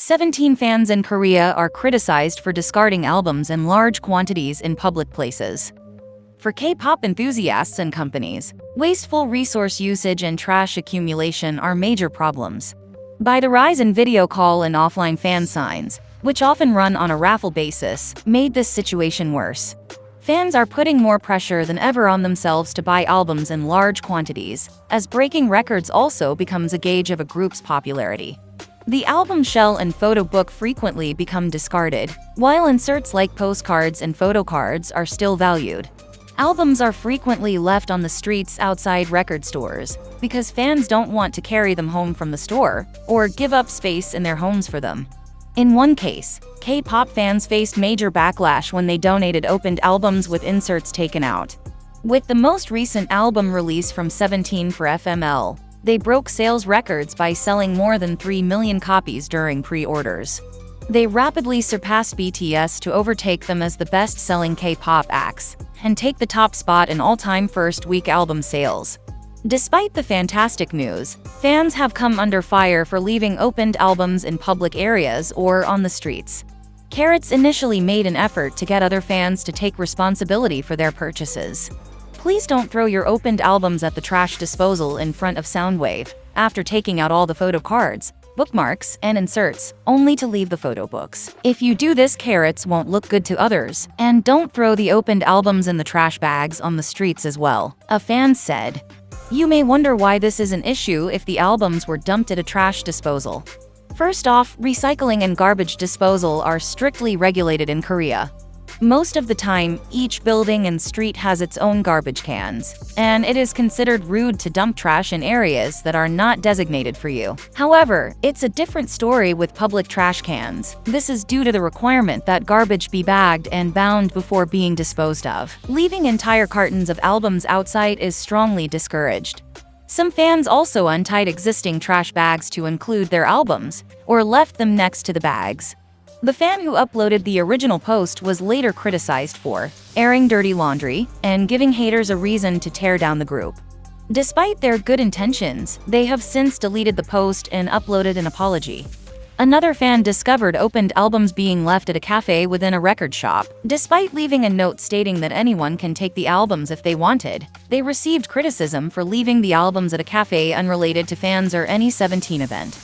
17 fans in Korea are criticized for discarding albums in large quantities in public places. For K-pop enthusiasts and companies, wasteful resource usage and trash accumulation are major problems. By the rise in video call and offline fan signs, which often run on a raffle basis, made this situation worse. Fans are putting more pressure than ever on themselves to buy albums in large quantities, as breaking records also becomes a gauge of a group's popularity. The album shell and photo book frequently become discarded, while inserts like postcards and photo cards are still valued. Albums are frequently left on the streets outside record stores, because fans don't want to carry them home from the store, or give up space in their homes for them. In one case, K-pop fans faced major backlash when they donated opened albums with inserts taken out. With the most recent album release from 17 for FML, they broke sales records by selling more than 3 million copies during pre-orders. They rapidly surpassed BTS to overtake them as the best-selling K-pop acts, and take the top spot in all-time first-week album sales. Despite the fantastic news, fans have come under fire for leaving opened albums in public areas or on the streets. Carrots initially made an effort to get other fans to take responsibility for their purchases. Please don't throw your opened albums at the trash disposal in front of Soundwave, after taking out all the photo cards, bookmarks, and inserts, only to leave the photo books. If you do this, carrots won't look good to others, and don't throw the opened albums in the trash bags on the streets as well, a fan said. You may wonder why this is an issue if the albums were dumped at a trash disposal. First off, recycling and garbage disposal are strictly regulated in Korea. Most of the time, each building and street has its own garbage cans, and it is considered rude to dump trash in areas that are not designated for you. However, it's a different story with public trash cans. This is due to the requirement that garbage be bagged and bound before being disposed of. Leaving entire cartons of albums outside is strongly discouraged. Some fans also untied existing trash bags to include their albums, or left them next to the bags. The fan who uploaded the original post was later criticized for airing dirty laundry and giving haters a reason to tear down the group. Despite their good intentions, they have since deleted the post and uploaded an apology. Another fan discovered opened albums being left at a cafe within a record shop. Despite leaving a note stating that anyone can take the albums if they wanted, they received criticism for leaving the albums at a cafe unrelated to fans or any 17 event.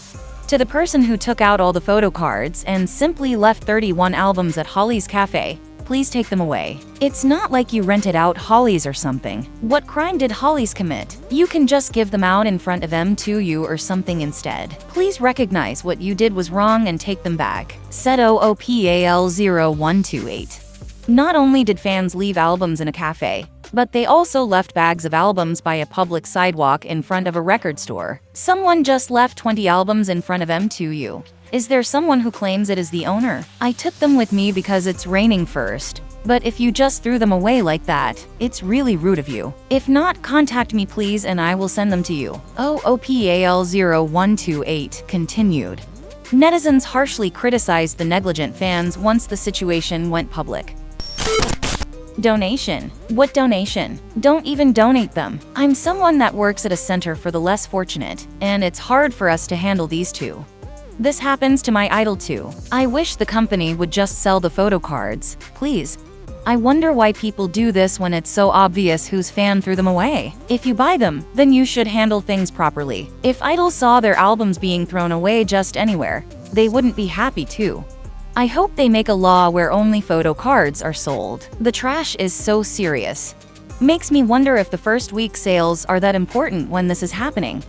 To the person who took out all the photo cards and simply left 31 albums at Holly's cafe, please take them away. It's not like you rented out Holly's or something. What crime did Holly's commit? You can just give them out in front of M2U or something instead. Please recognize what you did was wrong and take them back, said OOPAL0128. Not only did fans leave albums in a cafe, but they also left bags of albums by a public sidewalk in front of a record store. Someone just left 20 albums in front of M2U. Is there someone who claims it is the owner? I took them with me because it's raining first. But if you just threw them away like that, it's really rude of you. If not, contact me please and I will send them to you. OOPAL0128 continued. Netizens harshly criticized the negligent fans once the situation went public. Donation. What donation? Don't even donate them. I'm someone that works at a center for the less fortunate, and it's hard for us to handle these two. This happens to my idol too. I wish the company would just sell the photo cards, please. I wonder why people do this when it's so obvious whose fan threw them away. If you buy them, then you should handle things properly. If idols saw their albums being thrown away just anywhere, they wouldn't be happy too. I hope they make a law where only photo cards are sold. The trash is so serious. Makes me wonder if the first week sales are that important when this is happening.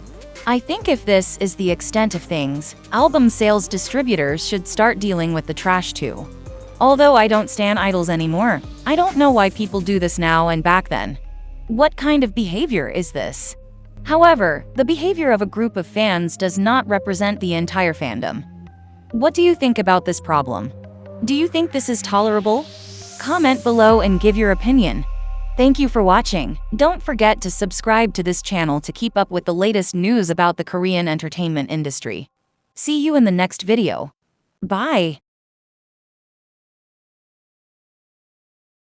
I think if this is the extent of things, album sales distributors should start dealing with the trash too. Although I don't stan idols anymore, I don't know why people do this now and back then. What kind of behavior is this? However, the behavior of a group of fans does not represent the entire fandom. What do you think about this problem? Do you think this is tolerable? Comment below and give your opinion. Thank you for watching. Don't forget to subscribe to this channel to keep up with the latest news about the Korean entertainment industry. See you in the next video. Bye.